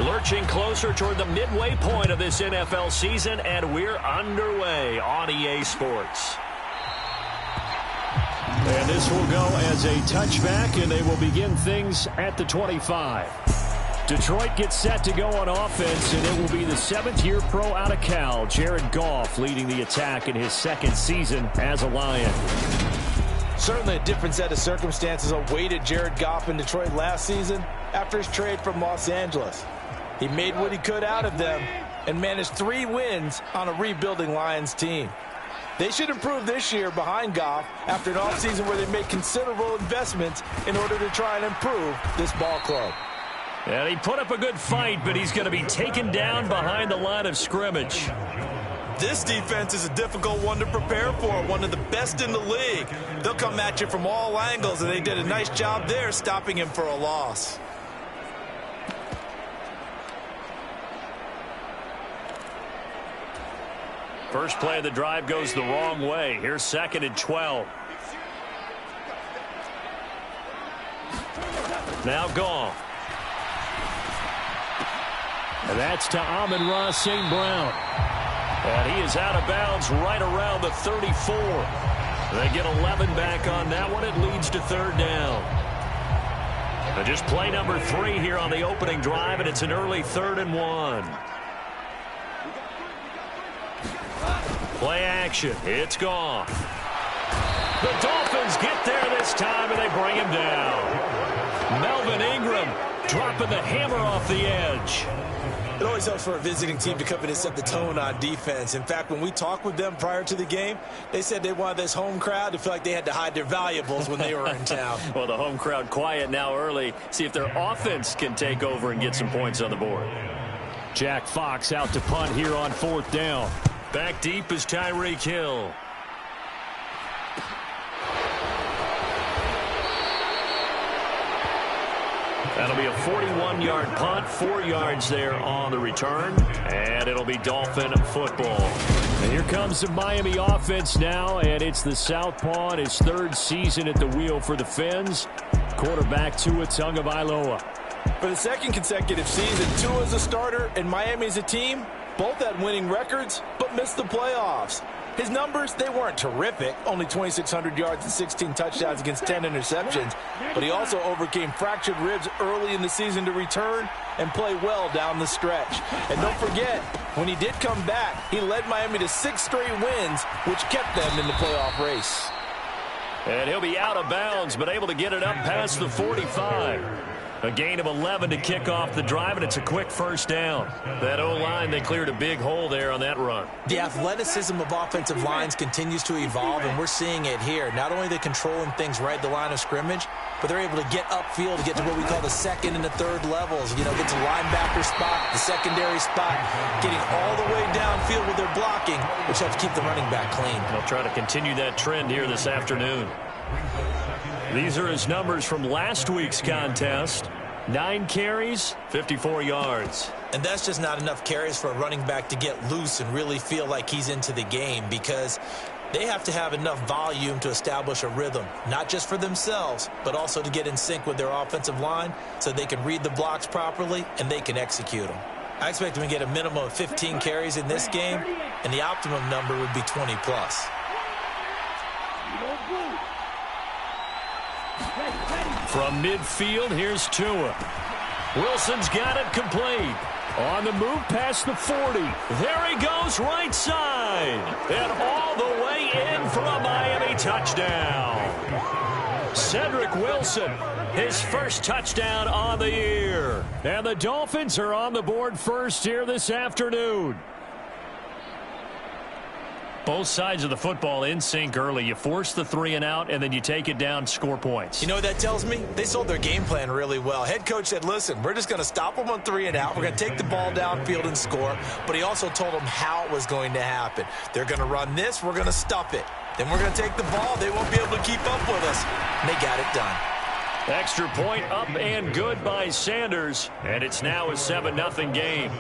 Lurching closer toward the midway point of this NFL season, and we're underway on EA Sports. And this will go as a touchback, and they will begin things at the 25. Detroit gets set to go on offense, and it will be the 7th-year pro out of Cal, Jared Goff, leading the attack in his 2nd season as a Lion. Certainly a different set of circumstances awaited Jared Goff in Detroit last season after his trade from Los Angeles. He made what he could out of them and managed 3 wins on a rebuilding Lions team. They should improve this year behind Goff after an offseason where they made considerable investments in order to try and improve this ball club. And he put up a good fight, but he's going to be taken down behind the line of scrimmage. This defense is a difficult one to prepare for, one of the best in the league. They'll come at you from all angles, and they did a nice job there stopping him for a loss. First play of the drive goes the wrong way. Here's 2nd and 12. Now gone. And that's to Amon-Ra St. Brown. And he is out of bounds right around the 34. They get 11 back on that one. It leads to 3rd down. And just play number 3 here on the opening drive, and it's an early 3rd and 1. Play action. It's gone. The Dolphins get there this time, and they bring him down. Melvin Ingram dropping the hammer off the edge. It always helps for a visiting team to come in and set the tone on defense. In fact, when we talked with them prior to the game, they said they wanted this home crowd to feel like they had to hide their valuables when they were in town. Well, the home crowd quiet now early. See if their offense can take over and get some points on the board. Jack Fox out to punt here on 4th down. Back deep is Tyreek Hill. That'll be a 41-yard punt, 4 yards there on the return, and it'll be Dolphin football. And here comes the Miami offense now, and it's the southpaw in his 3rd season at the wheel for the Fins. Quarterback Tua Tagovailoa. For the 2nd consecutive season, Tua's a starter and Miami's a team. Both had winning records, but missed the playoffs. His numbers, they weren't terrific. Only 2,600 yards and 16 touchdowns against 10 interceptions. But he also overcame fractured ribs early in the season to return and play well down the stretch. And don't forget, when he did come back, he led Miami to 6 straight wins, which kept them in the playoff race. And he'll be out of bounds, but able to get it up past the 45. A gain of 11 to kick off the drive, and it's a quick 1st down. That O-line, they cleared a big hole there on that run. The athleticism of offensive lines continues to evolve, and we're seeing it here. Not only are they controlling things right at the line of scrimmage, but they're able to get upfield to get to what we call the 2nd and the 3rd levels. You know, get to linebacker spot, the secondary spot, getting all the way downfield with their blocking, which helps keep the running back clean. They'll try to continue that trend here this afternoon. These are his numbers from last week's contest. 9 carries, 54 yards. And that's just not enough carries for a running back to get loose and really feel like he's into the game, because they have to have enough volume to establish a rhythm, not just for themselves, but also to get in sync with their offensive line so they can read the blocks properly and they can execute them. I expect them to get a minimum of 15 carries in this game, and the optimum number would be 20 plus. From midfield, here's Tua. Wilson's got it complete. On the move past the 40. There he goes, right side. And all the way in for a Miami touchdown. Cedric Wilson, his first touchdown on the year. And the Dolphins are on the board first here this afternoon. Both sides of the football in sync early. You force the 3 and out, and then you take it down, score points. You know what that tells me? They sold their game plan really well. Head coach said, listen, we're just going to stop them on 3 and out. We're going to take the ball downfield and score. But he also told them how it was going to happen. They're going to run this. We're going to stuff it. Then we're going to take the ball. They won't be able to keep up with us. And they got it done. Extra point up and good by Sanders. And it's now a 7-0 game.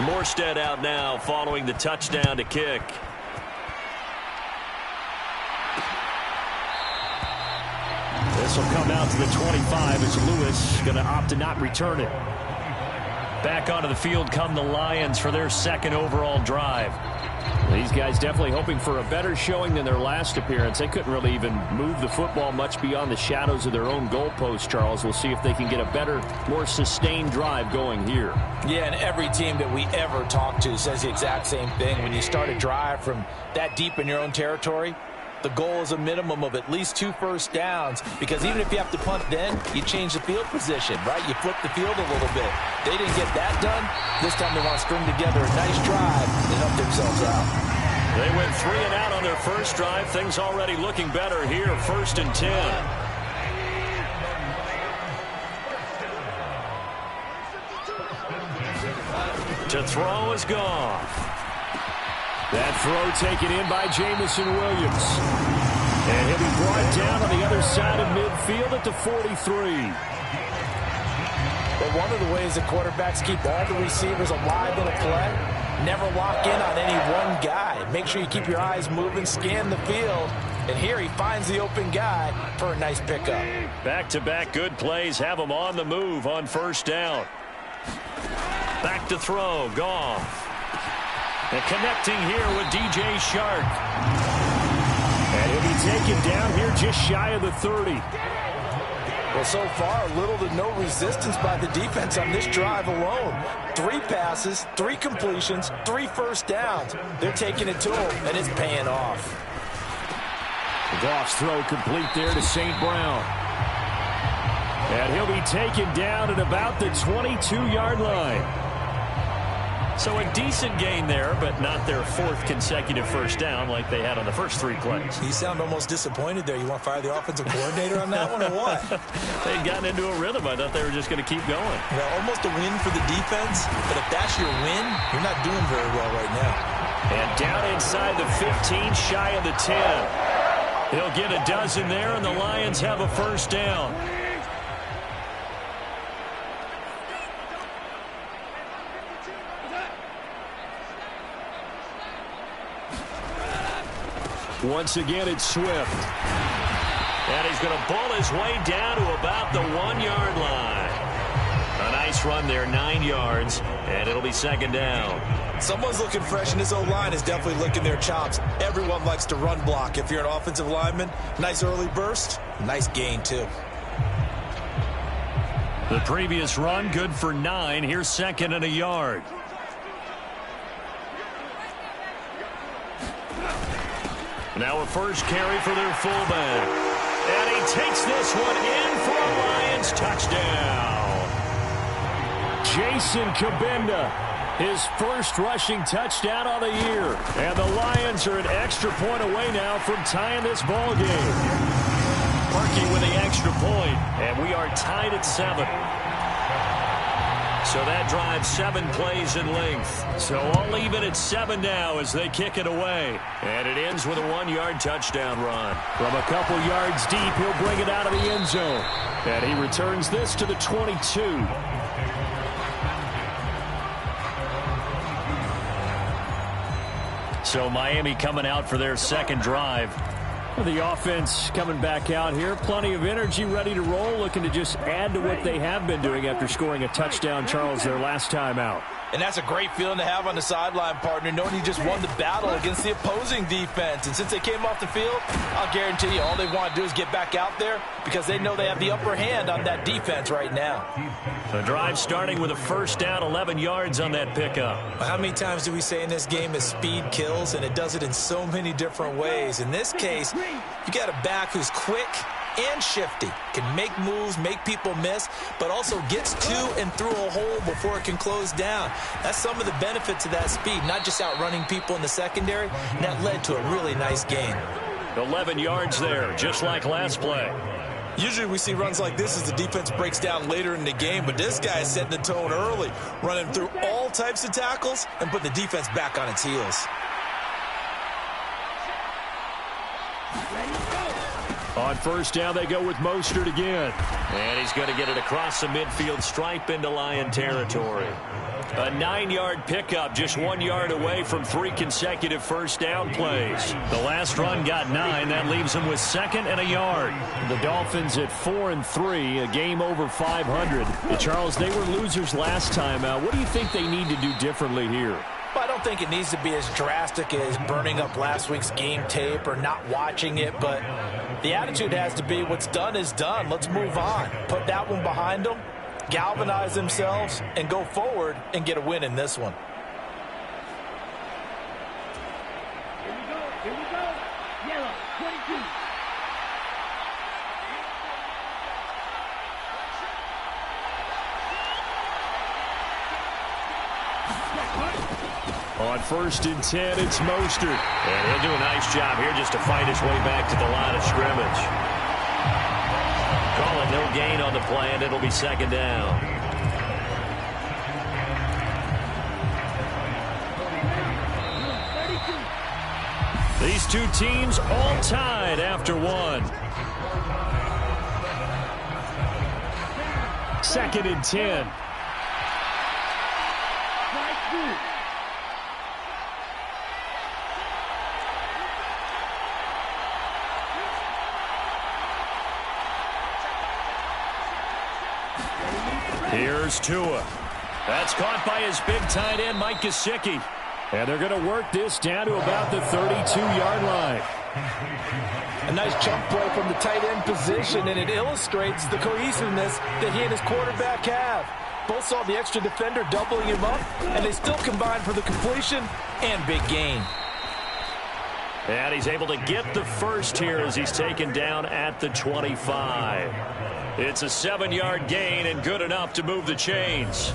Morstead out now following the touchdown to kick. This will come out to the 25 as Lewis going to opt to not return it. Back onto the field come the Lions for their second overall drive. These guys definitely hoping for a better showing than their last appearance. They couldn't really even move the football much beyond the shadows of their own goalpost, Charles. We'll see if they can get a better, more sustained drive going here. Yeah, and every team that we ever talk to says the exact same thing. When you start a drive from that deep in your own territory, the goal is a minimum of at least 2 first downs, because even if you have to punt then, you change the field position, right? You flip the field a little bit. They didn't get that done. This time they want to string together a nice drive and help themselves out. They went 3 and out on their first drive. Things already looking better here. 1st and 10. To throw is Goff. That throw taken in by Jamison Williams. And he'll be brought down on the other side of midfield at the 43. But one of the ways that quarterbacks keep all the receivers alive in a play, never lock in on any one guy. Make sure you keep your eyes moving, scan the field. And here he finds the open guy for a nice pickup. Back-to-back good plays have him on the move on 1st down. Back to throw, Goff. And connecting here with DJ Shark. And he'll be taken down here just shy of the 30. Well, so far, little to no resistance by the defense on this drive alone. 3 passes, 3 completions, 3 first downs. They're taking it to him, and it's paying off. Goff's throw complete there to St. Brown. And he'll be taken down at about the 22-yard line. So a decent gain there, but not their 4th consecutive first down like they had on the first 3 plays. You sound almost disappointed there. You want to fire the offensive coordinator on that one or what? They'd gotten into a rhythm. I thought they were just going to keep going. Well, almost a win for the defense, but if that's your win, you're not doing very well right now. And down inside the 15, shy of the 10. He'll get a dozen there, and the Lions have a first down. Once again, it's Swift. And he's going to bull his way down to about the 1-yard line. A nice run there, 9 yards, and it'll be 2nd down. Someone's looking fresh, and this O-line is definitely licking their chops. Everyone likes to run block. If you're an offensive lineman, nice early burst, nice gain, too. The previous run, good for 9. Here's 2nd and a yard. Now a first carry for their fullback. And he takes this one in for a Lions touchdown. Jason Kabinda, his first rushing touchdown of the year. And the Lions are an extra point away now from tying this ball game. Parkey with the extra point, and we are tied at 7. So that drives 7 plays in length. So all even at 7 now as they kick it away. And it ends with a 1-yard touchdown run. From a couple yards deep, he'll bring it out of the end zone. And he returns this to the 22. So Miami coming out for their second drive. The offense coming back out here. Plenty of energy, ready to roll, looking to just add to what they have been doing after scoring a touchdown, Charles, their last time out. And that's a great feeling to have on the sideline, partner, knowing you just won the battle against the opposing defense. And since they came off the field, I'll guarantee you all they want to do is get back out there because they know they have the upper hand on that defense right now. The drive starting with a first down, 11 yards on that pickup. How many times do we say in this game that speed kills, and it does it in so many different ways? In this case, you got a back who's quick and shifty, can make moves, make people miss, but also gets to and through a hole before it can close down. That's some of the benefits of that speed, not just outrunning people in the secondary, and that led to a really nice gain. 11 yards there, just like last play. Usually we see runs like this as the defense breaks down later in the game, but this guy is setting the tone early, running through all types of tackles and putting the defense back on its heels. On first down, they go with Mostert again. And he's going to get it across the midfield stripe into Lion territory. A 9-yard pickup, just 1 yard away from 3 consecutive first down plays. The last run got 9. That leaves them with 2nd and a yard. The Dolphins at 4-3, a game over 500. And Charles, they were losers last time out. What do you think they need to do differently here? I don't think it needs to be as drastic as burning up last week's game tape or not watching it, but the attitude has to be what's done is done. Let's move on. Put that one behind them, galvanize themselves, and go forward and get a win in this one. Here we go. Yellow, 22. On 1st and 10, it's Mostert. And he'll do a nice job here just to fight his way back to the line of scrimmage. Call it no gain on the play, and it'll be 2nd down. These two teams all tied after 1. 2nd and 10. Here's Tua. That's caught by his big tight end, Mike Gesicki. And they're going to work this down to about the 32-yard line. A nice jump play from the tight end position, and it illustrates the cohesiveness that he and his quarterback have. Both saw the extra defender doubling him up, and they still combined for the completion and big gain. And he's able to get the first here as he's taken down at the 25. It's a 7-yard gain and good enough to move the chains.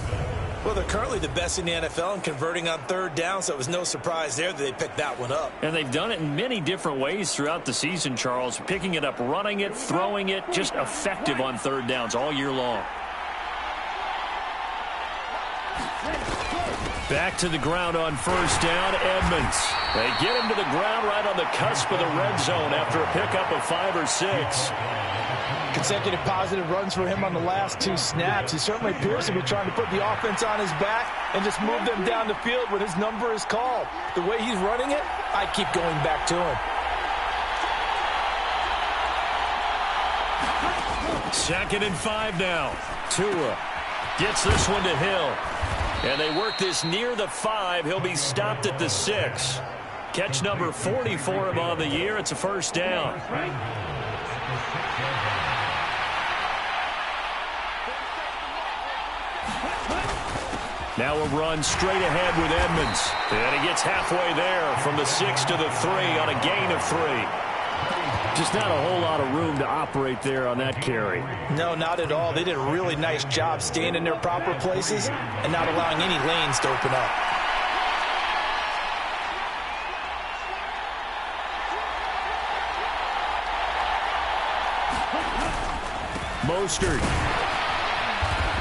Well, they're currently the best in the NFL in converting on 3rd down, so it was no surprise there that they picked that one up. And they've done it in many different ways throughout the season, Charles. Picking it up, running it, throwing it, just effective on 3rd downs all year long. Back to the ground on 1st down, Edmonds. They get him to the ground right on the cusp of the red zone after a pickup of 5 or 6. Consecutive positive runs for him on the last 2 snaps. He certainly appears to be trying to put the offense on his back and just move them down the field when his number is called. The way he's running it, I keep going back to him. 2nd and 5 now. Tua gets this one to Hill. And they work this near the 5. He'll be stopped at the 6. Catch number 40 for him on the year. It's a 1st down. Now a run straight ahead with Edmonds. And he gets halfway there from the 6 to the 3 on a gain of 3. Just not a whole lot of room to operate there on that carry. No, not at all. They did a really nice job staying in their proper places and not allowing any lanes to open up. Mostert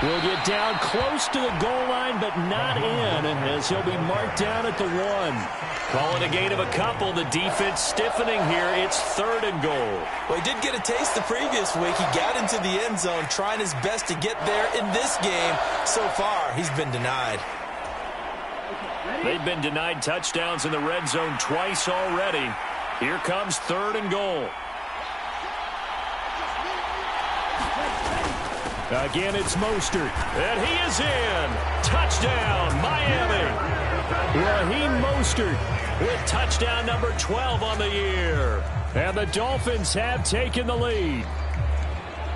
will get down close to the goal line, but not in, as he'll be marked down at the 1. Calling a gain of a couple. The defense stiffening here. It's 3rd and goal. Well, he did get a taste the previous week. He got into the end zone, trying his best to get there in this game. So far, he's been denied. They've been denied touchdowns in the red zone twice already. Here comes 3rd and goal. Again, it's Mostert. And he is in. Touchdown, Miami. Raheem Mostert with touchdown number 12 on the year. And the Dolphins have taken the lead.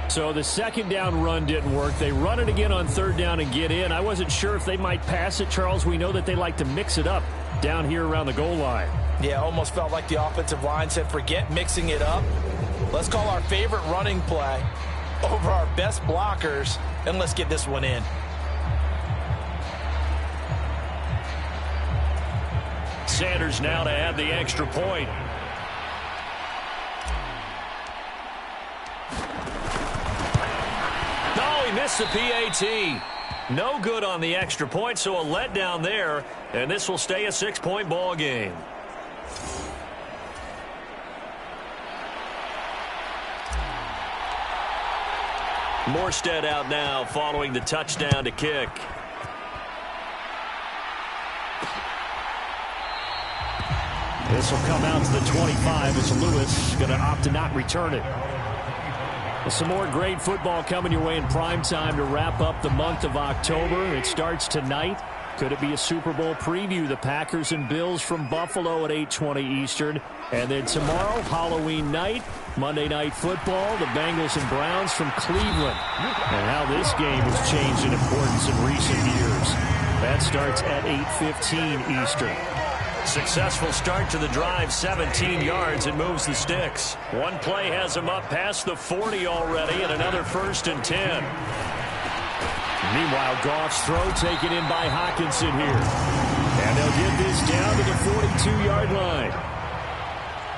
So the 2nd down run didn't work. They run it again on 3rd down and get in. I wasn't sure if they might pass it, Charles. We know that they like to mix it up down here around the goal line. Yeah, almost felt like the offensive line said, forget mixing it up. Let's call our favorite running play over our best blockers, and let's get this one in. Sanders now to add the extra point. No, he missed the PAT. No good on the extra point, so a letdown there, and this will stay a 6-point ball game. Morstead out now following the touchdown to kick. This will come out to the 25 as Lewis going to opt to not return it. Well, some more great football coming your way in prime time to wrap up the month of October. It starts tonight. Could it be a Super Bowl preview? The Packers and Bills from Buffalo at 8:20 Eastern. And then tomorrow, Halloween night, Monday Night Football, the Bengals and Browns from Cleveland. And how this game has changed in importance in recent years. That starts at 8:15 Eastern. Successful start to the drive, 17 yards, and moves the sticks. One play has him up past the 40 already, and another 1st and 10. Meanwhile, Goff's throw taken in by Hockenson here. And they'll get this down to the 42-yard line.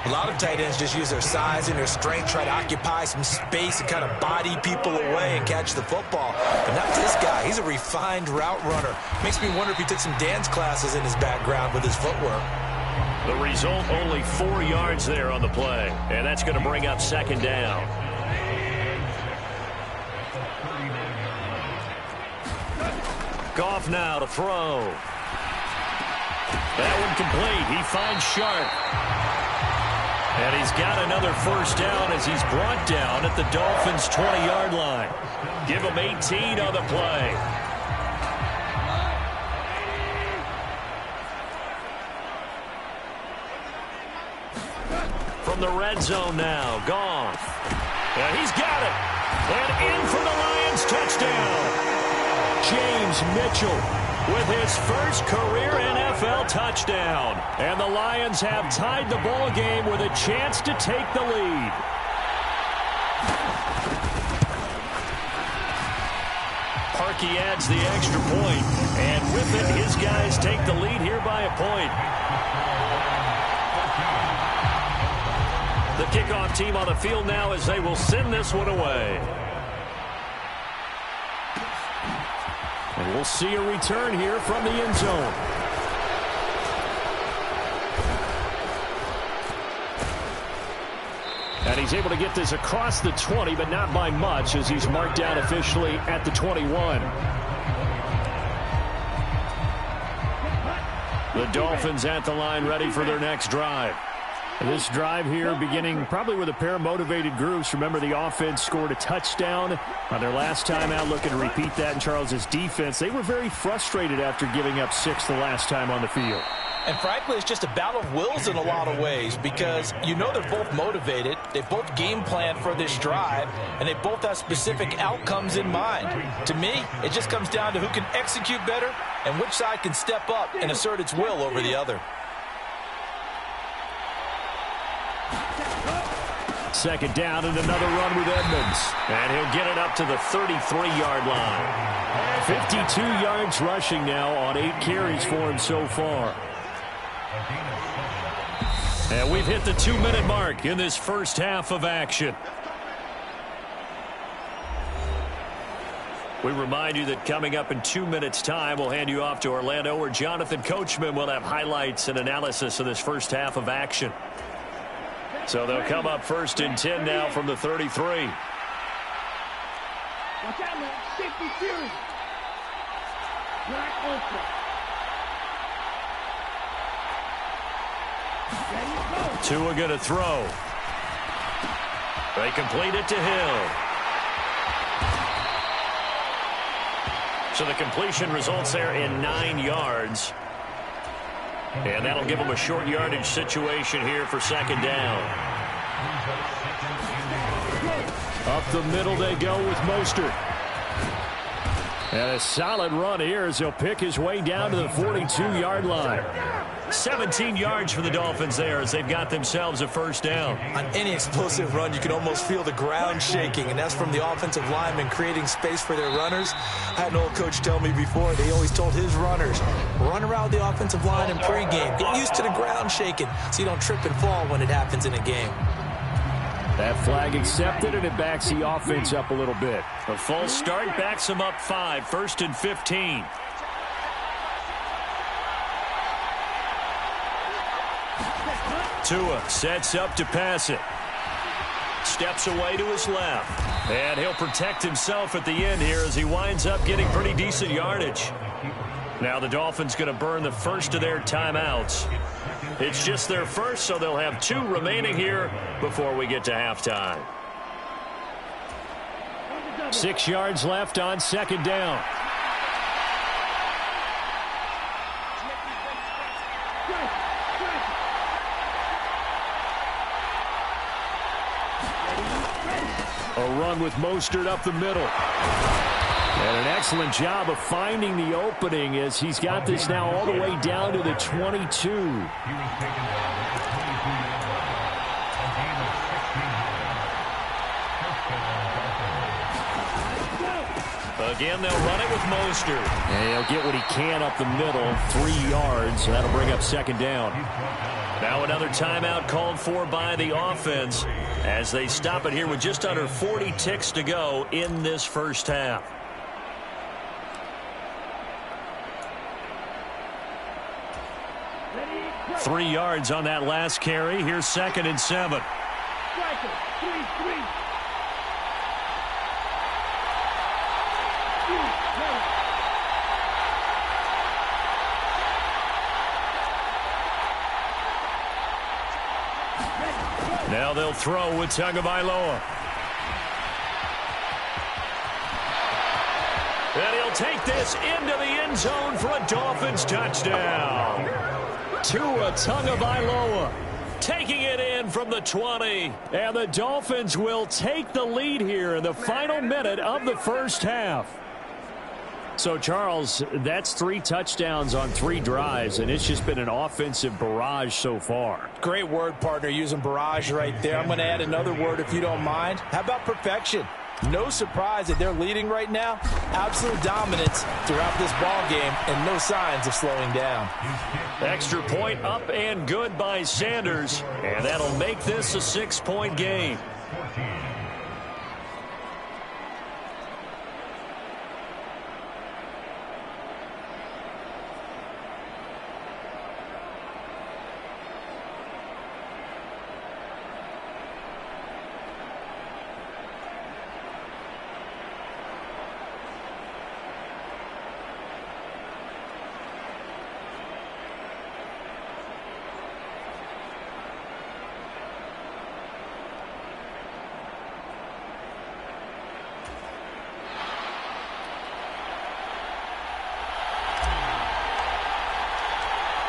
A lot of tight ends just use their size and their strength, try to occupy some space and kind of body people away and catch the football. But not this guy. He's a refined route runner. Makes me wonder if he took some dance classes in his background with his footwork. The result, only 4 yards there on the play. And that's going to bring up 2nd down. Goff now to throw. That one complete. He finds Sharp. And he's got another 1st down as he's brought down at the Dolphins' 20-yard line. Give him 18 on the play. From the red zone now, Goff. And he's got it. And in for the Lions touchdown. James Mitchell with his first career NFL touchdown. And the Lions have tied the ball game with a chance to take the lead. Parkey adds the extra point. And with it, his guys take the lead here by a point. The kickoff team on the field now as they will send this one away. And we'll see a return here from the end zone. And he's able to get this across the 20, but not by much as he's marked down officially at the 21. The Dolphins at the line ready for their next drive. This drive here beginning probably with a pair of motivated groups. Remember, the offense scored a touchdown on their last time out, looking to repeat that in Charles's defense. They were very frustrated after giving up 6 the last time on the field. And frankly, it's just a battle of wills in a lot of ways because you know they're both motivated. They both game plan for this drive, and they both have specific outcomes in mind. To me, it just comes down to who can execute better and which side can step up and assert its will over the other. 2nd down and another run with Edmonds. And he'll get it up to the 33-yard line. 52 yards rushing now on 8 carries for him so far. And we've hit the 2-minute mark in this first half of action. We remind you that coming up in 2 minutes' time, we'll hand you off to Orlando, where Jonathan Coachman will have highlights and analysis of this first half of action. So they'll come up 1st and 10 now from the 33. Watch out, man. Safety series. Black open. Tua going to throw. They complete it to Hill. So the completion results there in 9 yards. And that'll give them a short yardage situation here for 2nd down. Up the middle they go with Mostert. And a solid run here as he'll pick his way down to the 42-yard line. 17 yards for the Dolphins there as they've got themselves a 1st down. On any explosive run, you can almost feel the ground shaking, and that's from the offensive linemen creating space for their runners. I had an old coach tell me before, they always told his runners, run around the offensive line in pregame. Get used to the ground shaking so you don't trip and fall when it happens in a game. That flag accepted, and it backs the offense up a little bit. A false start backs them up 5, 1st and 15. Tua sets up to pass it. Steps away to his left. And he'll protect himself at the end here as he winds up getting pretty decent yardage. Now the Dolphins going to burn the first of their timeouts. It's just their first, so they'll have 2 remaining here before we get to halftime. 6 yards left on second down. A run with Mostert up the middle. And an excellent job of finding the opening as he's got this now all the way down to the 22. Again, they'll run it with Mostert. And he'll get what he can up the middle, 3 yards. That'll bring up second down. Now another timeout called for by the offense as they stop it here with just under 40 ticks to go in this first half. Ready, 3 yards on that last carry. Here's 2nd and 7. striker, 3-3. Now they'll throw with Tagovailoa. And he'll take this into the end zone for a Dolphins touchdown. Tua Tagovailoa taking it in from the 20. And the Dolphins will take the lead here in the final minute of the first half. So, Charles, that's 3 touchdowns on 3 drives, and it's just been an offensive barrage so far. Great word, partner, using barrage right there. I'm going to add another word if you don't mind. How about perfection? No surprise that they're leading right now. Absolute dominance throughout this ball game and no signs of slowing down. Extra point up and good by Sanders, and that'll make this a 6-point game.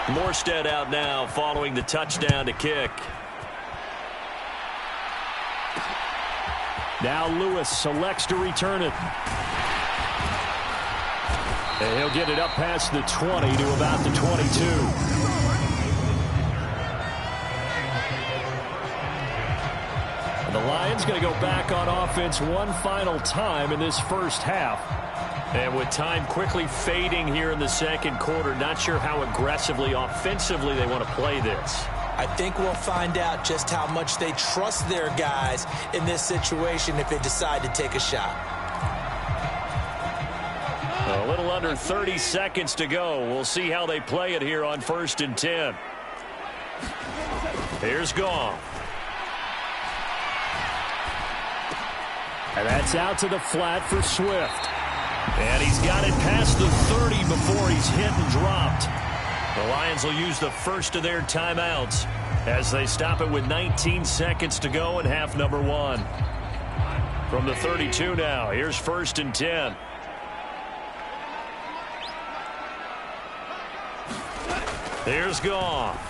Morstead out now following the touchdown to kick. Now Lewis selects to return it. And he'll get it up past the 20 to about the 22. And the Lions going to go back on offense one final time in this first half. And with time quickly fading here in the second quarter, not sure how aggressively, offensively they want to play this. I think we'll find out just how much they trust their guys in this situation if they decide to take a shot. A little under 30 seconds to go. We'll see how they play it here on 1st and 10. Here's Goff. And that's out to the flat for Swift. And he's got it past the 30 before he's hit and dropped. The Lions will use the first of their timeouts as they stop it with 19 seconds to go in half number 1. From the 32 now, here's 1st and 10. Here's Goff.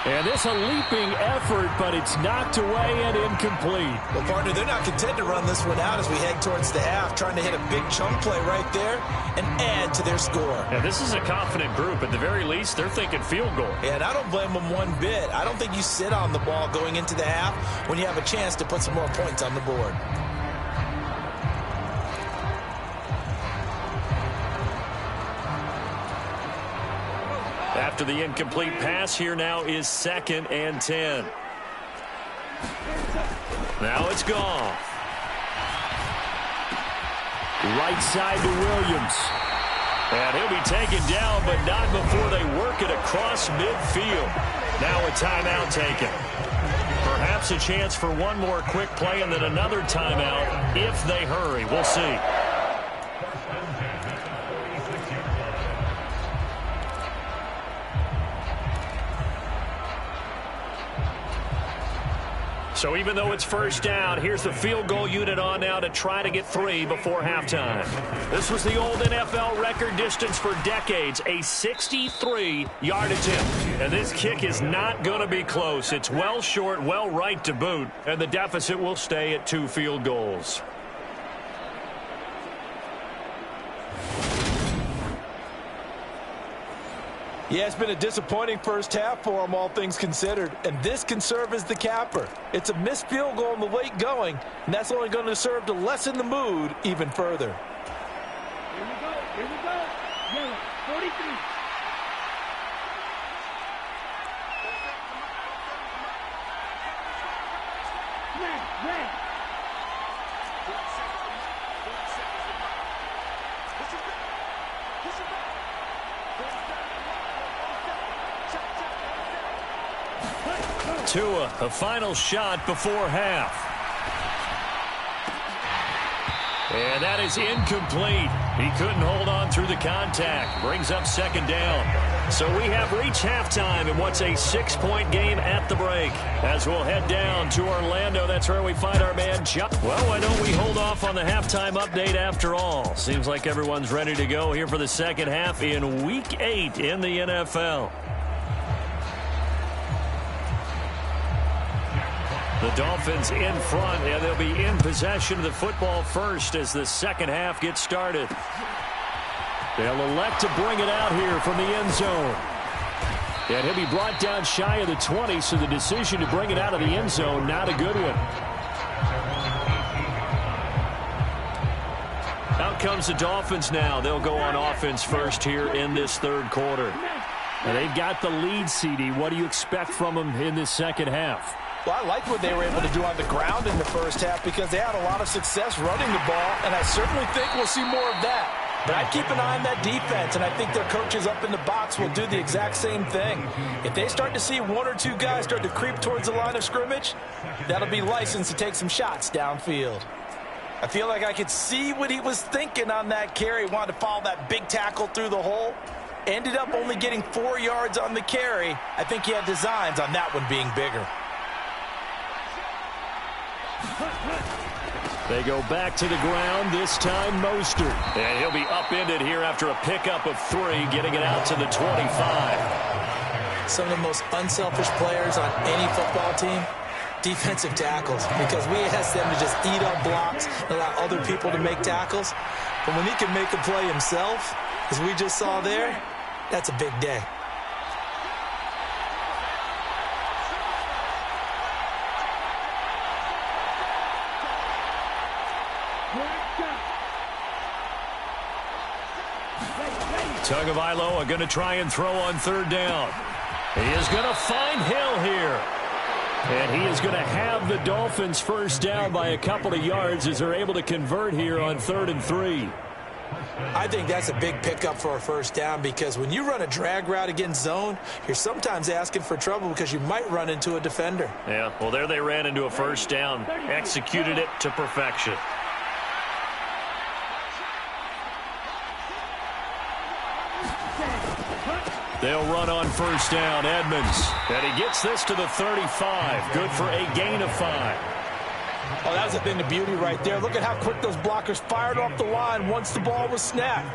And this a leaping effort, but it's knocked away and incomplete. Well, partner, they're not content to run this one out as we head towards the half, trying to hit a big chunk play right there and add to their score. And this is a confident group. At the very least, they're thinking field goal. And I don't blame them one bit. I don't think you sit on the ball going into the half when you have a chance to put some more points on the board. After the incomplete pass, here now is 2nd and 10. Now it's Goff. Right side to Williams. And he'll be taken down, but not before they work it across midfield. Now a timeout taken. perhaps a chance for one more quick play and then another timeout if they hurry. We'll see. So even though it's first down, here's the field goal unit on now to try to get 3 before halftime. This was the old NFL record distance for decades, a 63-yard attempt. And this kick is not going to be close. It's well short, well right to boot, and the deficit will stay at 2 field goals. Yeah, it's been a disappointing first half for them, all things considered. And this can serve as the capper. It's a missed field goal in the late going, and that's only going to serve to lessen the mood even further. Here we go. Here we go. Yellow, 43. Snap, red. Tua, a final shot before half. And that is incomplete. He couldn't hold on through the contact. Brings up second down. So we have reached halftime in what's a 6-point game at the break. As we'll head down to Orlando, that's where we find our man Chuck. Well, why don't we hold off on the halftime update after all? Seems like everyone's ready to go here for the second half in Week 8 in the NFL. The Dolphins in front, and they'll be in possession of the football first as the second half gets started. They'll elect to bring it out here from the end zone. And he'll be brought down shy of the 20, so the decision to bring it out of the end zone, not a good one. Out comes the Dolphins now. They'll go on offense first here in this third quarter. And they've got the lead, CD. What do you expect from them in this second half? Well, I like what they were able to do on the ground in the first half because they had a lot of success running the ball, and I certainly think we'll see more of that. But I'd keep an eye on that defense, and I think their coaches up in the box will do the exact same thing. If they start to see 1 or 2 guys start to creep towards the line of scrimmage, that'll be licensed to take some shots downfield. I feel like I could see what he was thinking on that carry. He wanted to follow that big tackle through the hole. Ended up only getting 4 yards on the carry. I think he had designs on that one being bigger. They go back to the ground, this time Mostert. And he'll be upended here after a pickup of 3, getting it out to the 25. Some of the most unselfish players on any football team, defensive tackles, because we ask them to just eat up blocks and allow other people to make tackles. But when he can make a play himself, as we just saw there, that's a big day. Tagovailoa going to try and throw on third down. He is going to find Hill here. And he is going to have the Dolphins first down by a couple of yards as they're able to convert here on 3rd and 3. I think that's a big pickup for a first down because when you run a drag route against zone, you're sometimes asking for trouble because you might run into a defender. Yeah, well, there they ran into a first down, executed it to perfection. They'll run on first down, Edmonds. And he gets this to the 35. Good for a gain of 5. Oh, that was a thing of beauty right there. Look at how quick those blockers fired off the line once the ball was snapped.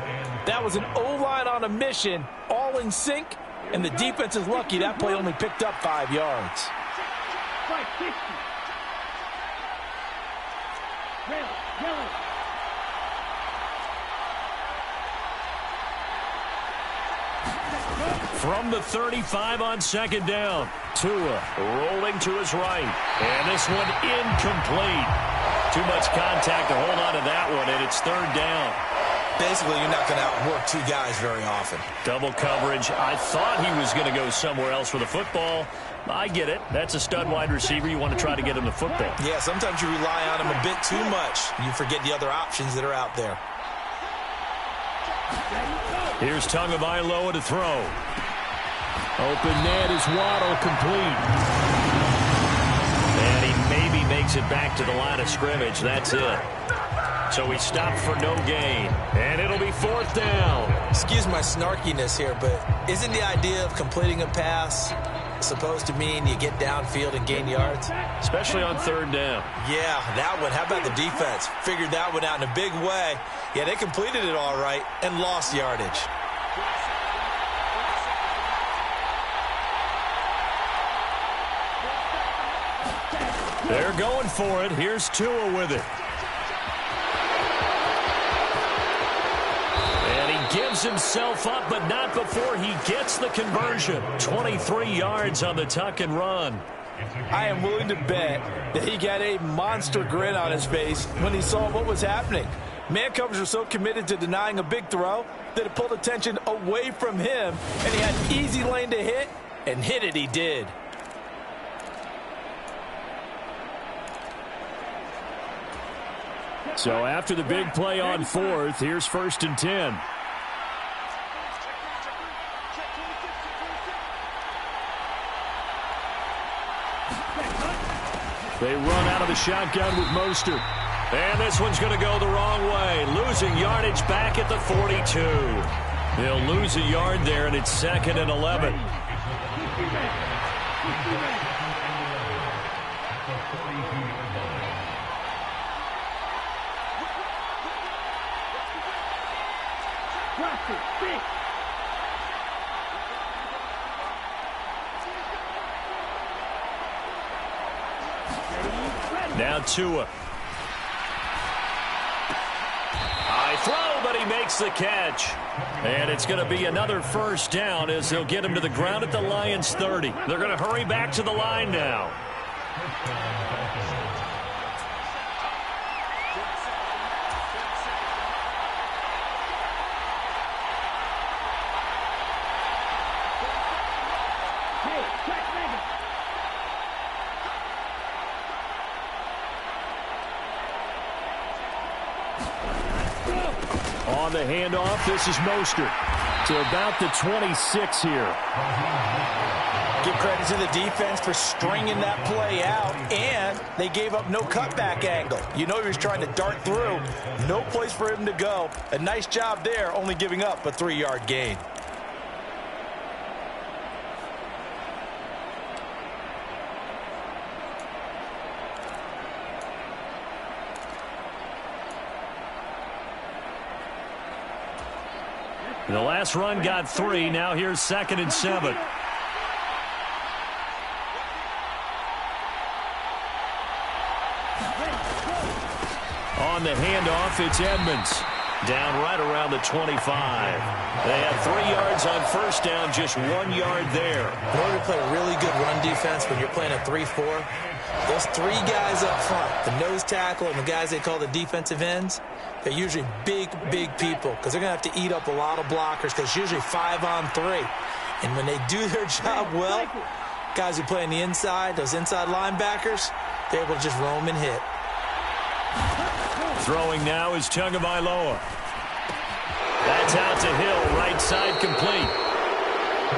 That was an O-line on a mission, all in sync, and the defense is lucky that play only picked up 5 yards. 550. Red, yellow. From the 35 on second down, Tua rolling to his right. And this one incomplete. Too much contact to hold on to that one, and it's third down. Basically, you're not going to outwork 2 guys very often. Double coverage. I thought he was going to go somewhere else with the football. I get it. That's a stud wide receiver. You want to try to get him the football. Yeah, sometimes you rely on him a bit too much. You forget the other options that are out there. Here's Tagovailoa to throw. Open net is Waddle complete. And he brings it back to the line of scrimmage. That's it. So he stopped for no gain. And it'll be 4th down. Excuse my snarkiness here, but isn't the idea of completing a pass supposed to mean you get downfield and gain yards? Especially on 3rd down. Yeah, that one. How about the defense? Figured that one out in a big way. Yeah, they completed it all right and lost yardage. They're going for it. Here's Tua with it. Gives himself up, but not before he gets the conversion. 23 yards on the tuck and run. I am willing to bet that he got a monster grin on his face when he saw what was happening. Man coverage was so committed to denying a big throw that it pulled attention away from him, and he had an easy lane to hit, and hit it he did. So after the big play on 4th, here's 1st and 10. They run out of the shotgun with Mostert. And this one's going to go the wrong way. Losing yardage back at the 42. They'll lose a yard there, and it's 2nd and 11. Now Tua. High throw, but he makes the catch. And it's going to be another 1st down as they'll get him to the ground at the Lions' 30. They're going to hurry back to the line now. On the handoff, this is Mostert to about the 26 here. Give credit to the defense for stringing that play out, and they gave up no cutback angle. You know he was trying to dart through. No place for him to go. A nice job there, only giving up a 3-yard gain. The last run got 3. Now here's 2nd and 7. On the handoff, it's Edmonds. Down right around the 25. They had 3 yards on 1st down, just 1 yard there. In order to play really good run defense when you're playing a 3-4, those 3 guys up front, the nose tackle and the guys they call the defensive ends, they're usually big, big people because they're going to have to eat up a lot of blockers because it's usually 5-on-3. And when they do their job well, guys who play on the inside, those inside linebackers, they're able to just roam and hit. Throwing now is Tagovailoa. That's out to Hill, right side complete.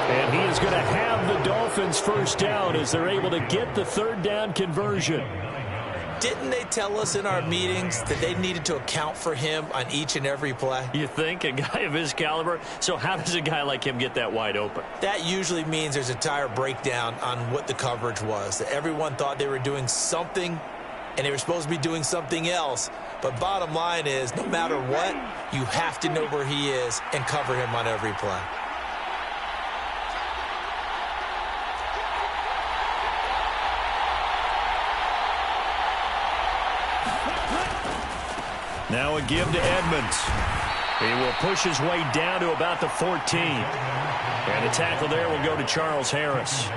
And he is going to have the Dolphins 1st down as they're able to get the 3rd down conversion. Didn't they tell us in our meetings that they needed to account for him on each and every play? You think? A guy of his caliber? So how does a guy like him get that wide open? That usually means there's a tire breakdown on what the coverage was. That everyone thought they were doing something, and they were supposed to be doing something else. But bottom line is, no matter what, you have to know where he is and cover him on every play. Now a give to Edmonds. He will push his way down to about the 14. And the tackle there will go to Charles Harris.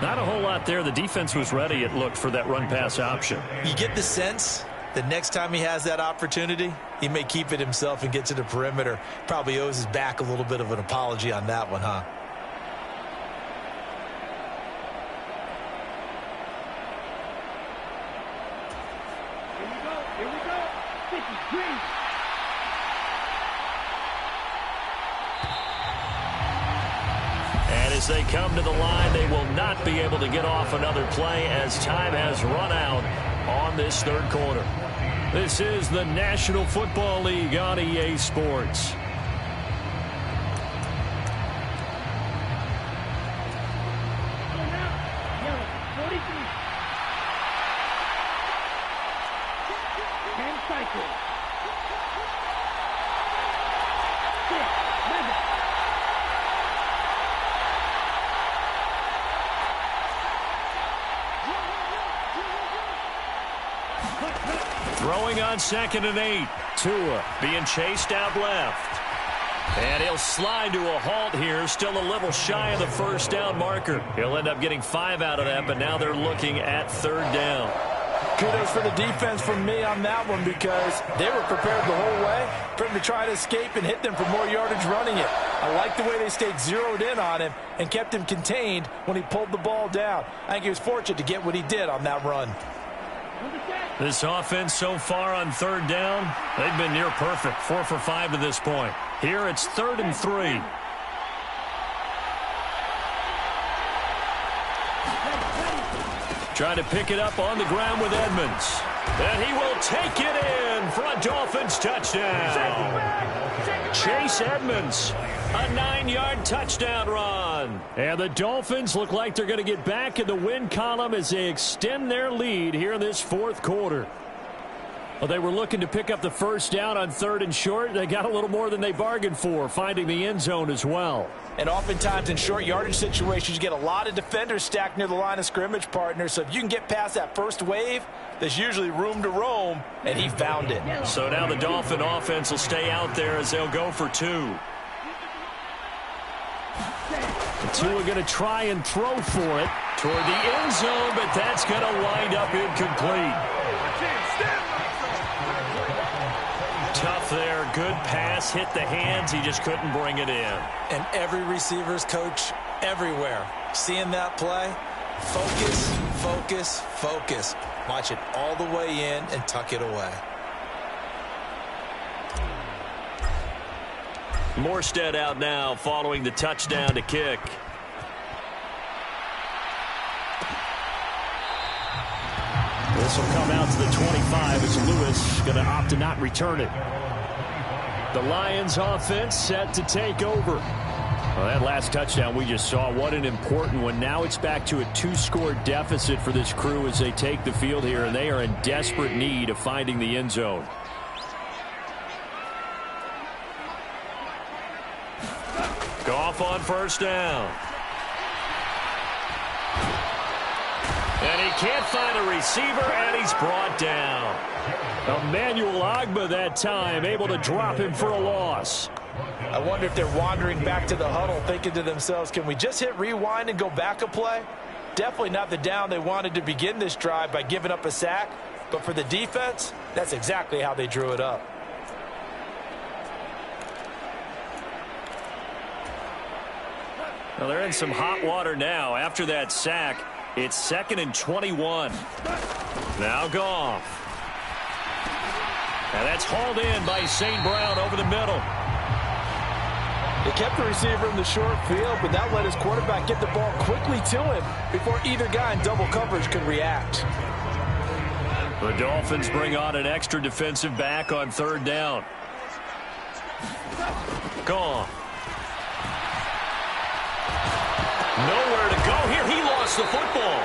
Not a whole lot there. The defense was ready, it looked, for that run-pass option. You get the sense that next time he has that opportunity, he may keep it himself and get to the perimeter. Probably owes his back a little bit of an apology on that one, huh? Here we go. This is green. And as they come to the line, they will not be able to get off another play as time has run out on this third quarter. This is the National Football League on EA Sports. Throwing on 2nd and 8. Tua being chased out left. And he'll slide to a halt here. Still a little shy of the first down marker. He'll end up getting 5 out of that, but now they're looking at 3rd down. Kudos for the defense from me on that one because they were prepared the whole way for him to try to escape and hit them for more yardage running it. I like the way they stayed zeroed in on him and kept him contained when he pulled the ball down. I think he was fortunate to get what he did on that run. This offense so far on 3rd down, they've been near perfect. 4 for 5 to this point. Here it's 3rd and 3. Trying to pick it up on the ground with Edmonds. And he will take it in for a Dolphins touchdown. Chase Edmonds, a 9-yard touchdown run. And the Dolphins look like they're going to get back in the win column as they extend their lead here in this 4th quarter. Well, they were looking to pick up the first down on 3rd and short. They got a little more than they bargained for, finding the end zone as well. And oftentimes in short yardage situations, you get a lot of defenders stacked near the line of scrimmage, partner. So if you can get past that first wave, there's usually room to roam, and he found it. So now the Dolphin offense will stay out there as they'll go for 2. The 2 are going to try and throw for it toward the end zone, but that's going to wind up incomplete. Tough there. Good pass. Hit the hands. He just couldn't bring it in. And every receiver's coach everywhere. Seeing that play, focus, focus, focus. Watch it all the way in and tuck it away. Morstead out now following the touchdown to kick. This will come out to the 25 as Lewis going to opt to not return it. The Lions offense set to take over. Well, that last touchdown we just saw, what an important one. Now it's back to a 2-score deficit for this crew as they take the field here, and they are in desperate need of finding the end zone. Goff on first down. And he can't find a receiver, and he's brought down. Emmanuel Ogbah that time, able to drop him for a loss. I wonder if they're wandering back to the huddle thinking to themselves, can we just hit rewind and go back a play? Definitely not the down they wanted to begin this drive by giving up a sack. But for the defense, that's exactly how they drew it up. Well, they're in some hot water now. After that sack, it's 2nd and 21. Now Goff. And that's hauled in by St. Brown over the middle. They kept the receiver in the short field, but that let his quarterback get the ball quickly to him before either guy in double coverage could react. The Dolphins bring on an extra defensive back on 3rd down. Goff. Nowhere to go here. He lost the football.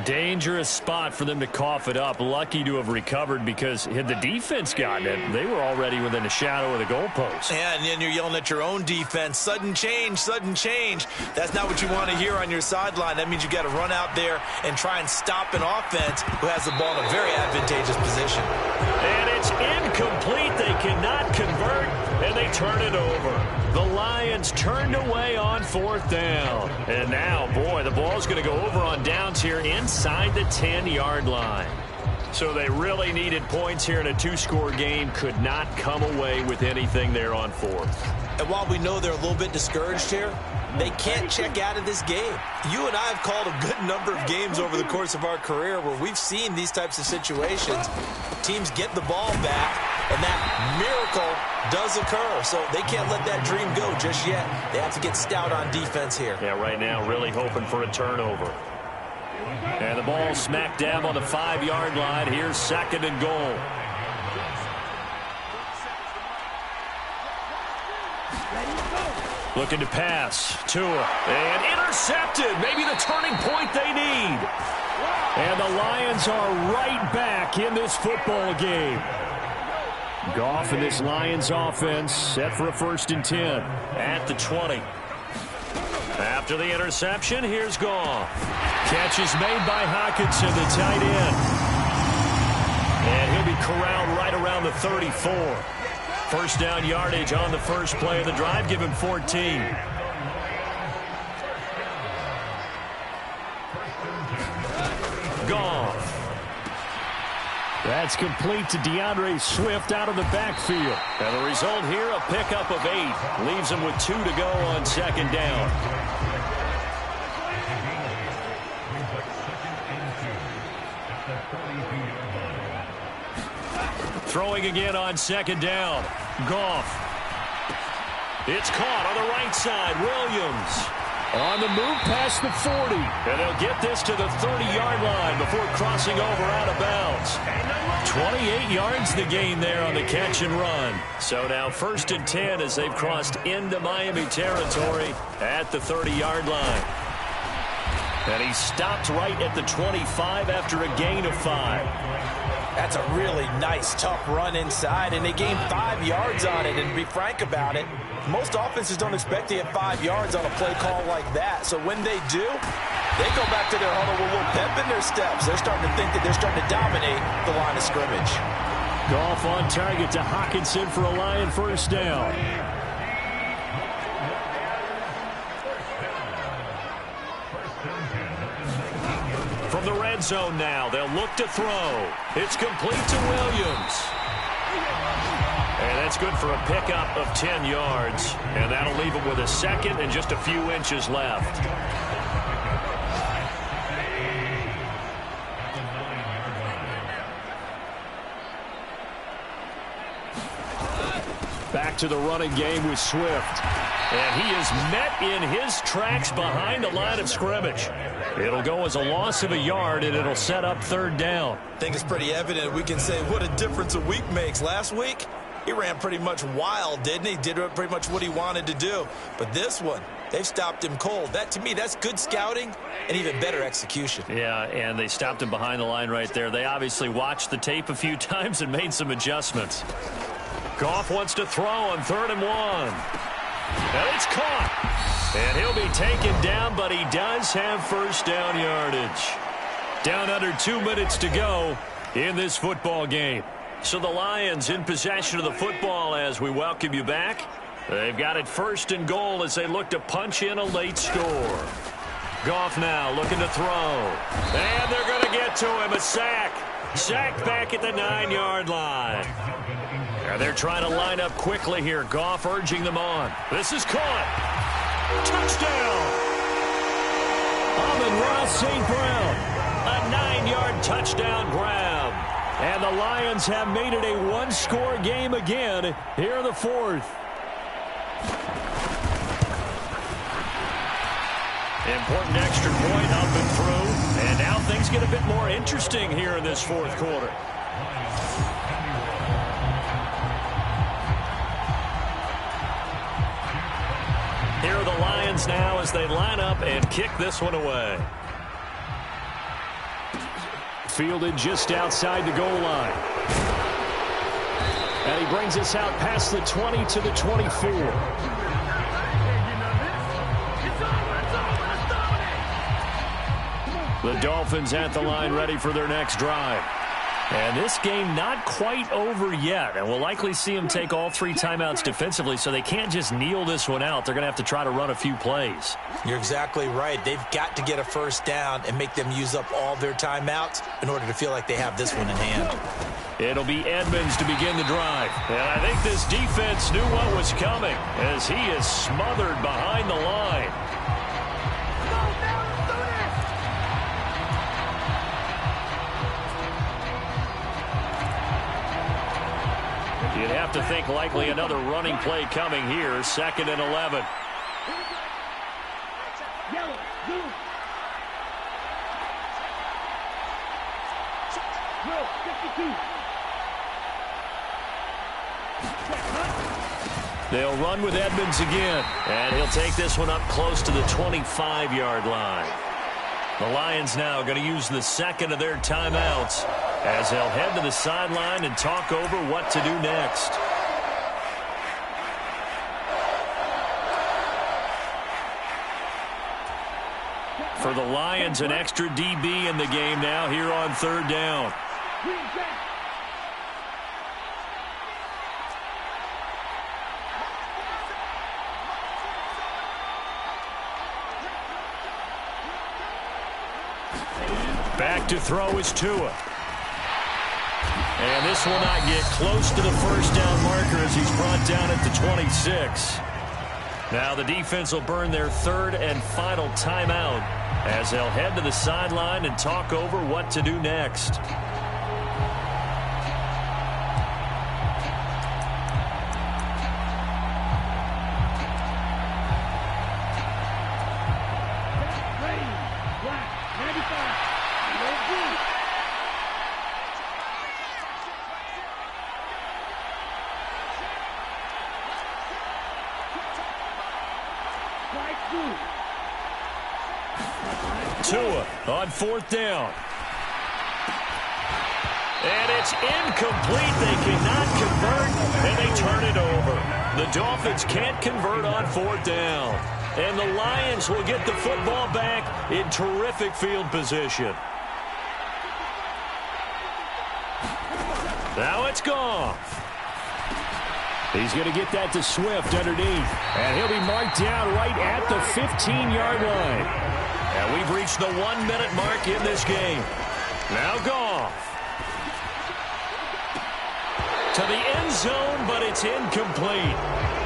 Dangerous spot for them to cough it up. Lucky to have recovered because had the defense gotten it, they were already within a shadow of the goalpost. Yeah, and then you're yelling at your own defense. Sudden change, sudden change. That's not what you want to hear on your sideline. That means you got to run out there and try and stop an offense who has the ball in a very advantageous position. And it's incomplete. They cannot convert, and they turn it over. The Lions turned away on 4th down. And now, boy, the ball's going to go over on downs here inside the 10-yard line. So they really needed points here in a 2-score game. Could not come away with anything there on 4th. And while we know they're a little bit discouraged here, they can't check out of this game. You and I have called a good number of games over the course of our career where we've seen these types of situations. Teams get the ball back, And that miracle does occur, so they can't let that dream go just yet. They have to get stout on defense here. Yeah, right now really hoping for a turnover. And the ball smack dab on the 5-yard line. Here's 2nd and goal. Looking to pass. Tua. And intercepted. Maybe the turning point they need. And the Lions are right back in this football game. Goff and this Lions offense set for a 1st and 10 at the 20. After the interception, here's Goff. Catch is made by Hockenson, the tight end. And he'll be corralled right around the 34. 1st down yardage on the first play of the drive. Give him 14. Goff. That's complete to DeAndre Swift out of the backfield. And the result here, a pickup of 8. Leaves him with 2 to go on 2nd down. Throwing again on 2nd down. Goff. It's caught on the right side. Williams. On the move past the 40. And they'll get this to the 30-yard line before crossing over out of bounds. 28 yards the gain there on the catch and run. So now 1st and 10 as they've crossed into Miami territory at the 30-yard line. And he stopped right at the 25 after a gain of 5. That's a really nice, tough run inside, and they gained 5 yards on it. And to be frank about it, most offenses don't expect to get 5 yards on a play call like that. So when they do, they go back to their huddle with a little pep in their steps. They're starting to think that they're starting to dominate the line of scrimmage. Goff on target to Hockenson for a Lion 1st down. From the red zone now, they'll look to throw. It's complete to Williams. And that's good for a pickup of 10 yards. And that'll leave him with a 2nd and just a few inches left. Back to the running game with Swift. And he is met in his tracks behind the line of scrimmage. It'll go as a loss of a yard, and it'll set up 3rd down. I think it's pretty evident. We can say what a difference a week makes. Last week, he ran pretty much wild, didn't he? Did pretty much what he wanted to do. But this one, they've stopped him cold. That, to me, that's good scouting and even better execution. Yeah, and they stopped him behind the line right there. They obviously watched the tape a few times and made some adjustments. Goff wants to throw on 3rd and 1. And it's caught. And he'll be taken down, but he does have 1st down yardage. Down under 2 minutes to go in this football game. So the Lions in possession of the football as we welcome you back. They've got it 1st and goal as they look to punch in a late score. Goff now looking to throw. And they're going to get to him. A sack. Sacked back at the 9-yard line. And they're trying to line up quickly here. Goff urging them on. This is caught. Touchdown. Amon-Ra St. Brown. A 9-yard touchdown grab. And the Lions have made it a 1-score game again here in the 4th. Important extra point up and through. And now things get a bit more interesting here in this 4th quarter. Here are the Lions now as they line up and kick this one away. Fielded just outside the goal line. And he brings us out past the 20 to the 24. The Dolphins at the line ready for their next drive. And this game not quite over yet. And we'll likely see them take all 3 timeouts defensively, so they can't just kneel this one out. They're going to have to try to run a few plays. You're exactly right. They've got to get a 1st down and make them use up all their timeouts in order to feel like they have this one in hand. It'll be Edmonds to begin the drive. And I think this defense knew what was coming as he is smothered behind the line. have to think likely another running play coming here. 2nd and 11. Yellow, blue. Drill, 52. They'll run with Edmonds again, and he'll take this one up close to the 25-yard line. The Lions now going to use the second of their timeouts as they'll head to the sideline and talk over what to do next. For the Lions, an extra DB in the game now here on 3rd down. Back to throw is Tua. And this will not get close to the first down marker as he's brought down at the 26. Now the defense will burn their 3rd and final timeout as they'll head to the sideline and talk over what to do next. Tua on 4th down. And it's incomplete. They cannot convert, and they turn it over. The Dolphins can't convert on 4th down. And the Lions will get the football back in terrific field position. Now it's gone. He's going to get that to Swift underneath. And he'll be marked down right at the 15-yard line. And we've reached the 1-minute mark in this game. Now Goff. To the end zone, but it's incomplete.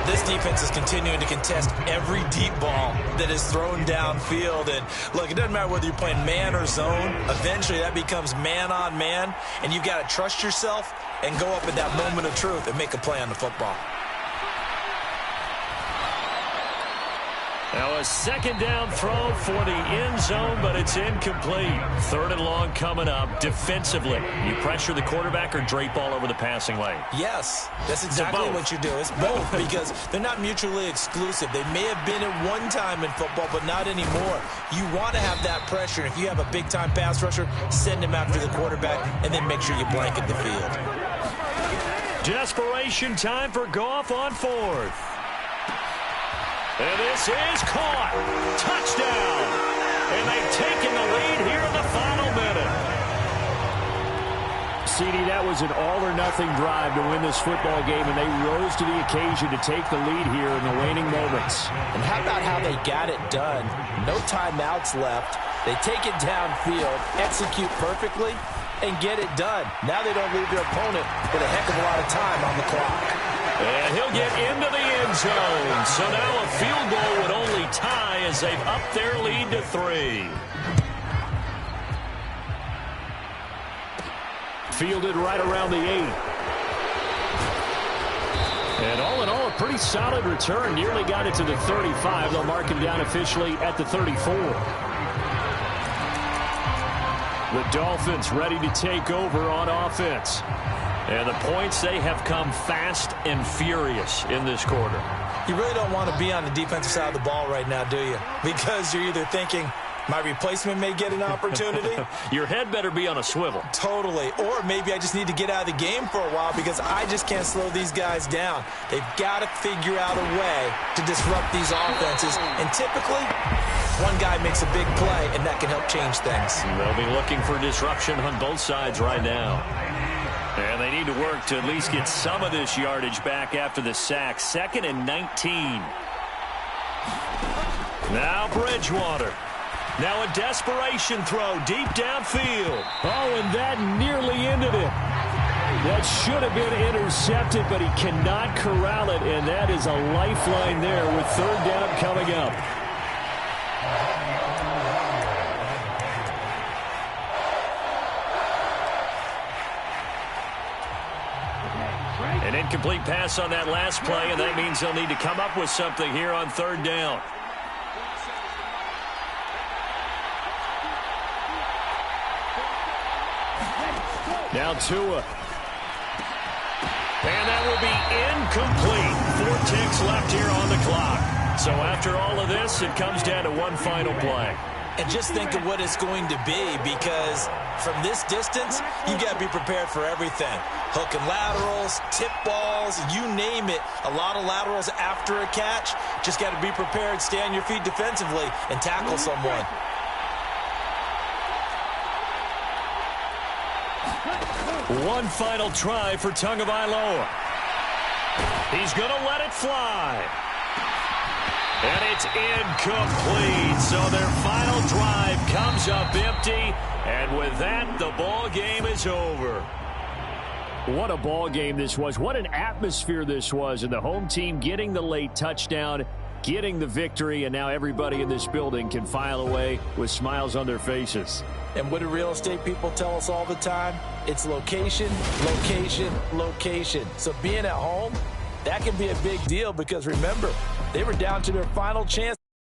This defense is continuing to contest every deep ball that is thrown downfield. And look, it doesn't matter whether you're playing man or zone. Eventually that becomes man on man. And you've got to trust yourself and go up at that moment of truth and make a play on the football. Now a 2nd down throw for the end zone, but it's incomplete. 3rd and long coming up. Defensively, you pressure the quarterback or drape all over the passing lane? Yes, that's exactly what you do. It's both because they're not mutually exclusive. They may have been at one time in football, but not anymore. You want to have that pressure. If you have a big-time pass rusher, send him after the quarterback, and then make sure you blanket the field. Desperation time for Goff on 4th. And this is caught. Touchdown. And they've taken the lead here in the final minute. CD, that was an all-or-nothing drive to win this football game, and they rose to the occasion to take the lead here in the waning moments. And how about how they got it done? No timeouts left. They take it downfield, execute perfectly, and get it done. Now they don't leave their opponent with a heck of a lot of time on the clock. And he'll get into the end zone. So now a field goal would only tie as they've upped their lead to 3. Fielded right around the 8. And all in all, a pretty solid return. Nearly got it to the 35. They'll mark him down officially at the 34. The Dolphins ready to take over on offense. And the points, they have come fast and furious in this quarter. You really don't want to be on the defensive side of the ball right now, do you? Because you're either thinking, my replacement may get an opportunity. Your head better be on a swivel. Totally. Or maybe I just need to get out of the game for a while because I just can't slow these guys down. They've got to figure out a way to disrupt these offenses. And typically, one guy makes a big play, and that can help change things. They'll be looking for disruption on both sides right now. And they need to work to at least get some of this yardage back after the sack. 2nd and 19. Now Bridgewater. Now a desperation throw deep downfield. Oh, and that nearly ended it. That should have been intercepted, but he cannot corral it, and that is a lifeline there with 3rd down coming up. Incomplete pass on that last play, and that means they'll need to come up with something here on third down. Now Tua. And that will be incomplete. 4 ticks left here on the clock. So after all of this, it comes down to one final play. And just think of what it's going to be, because from this distance, you've got to be prepared for everything. Hook and laterals, tip balls, you name it. A lot of laterals after a catch. Just got to be prepared, stay on your feet defensively, and tackle someone. One final try for Tagovailoa. He's going to let it fly. And it's incomplete. So their final drive comes up empty. And with that, the ball game is over. What a ball game this was. What an atmosphere this was. And the home team getting the late touchdown, getting the victory, and now everybody in this building can file away with smiles on their faces. And what do real estate people tell us all the time? It's location, location, location. So being at home, that can be a big deal because, remember, they were down to their final chance.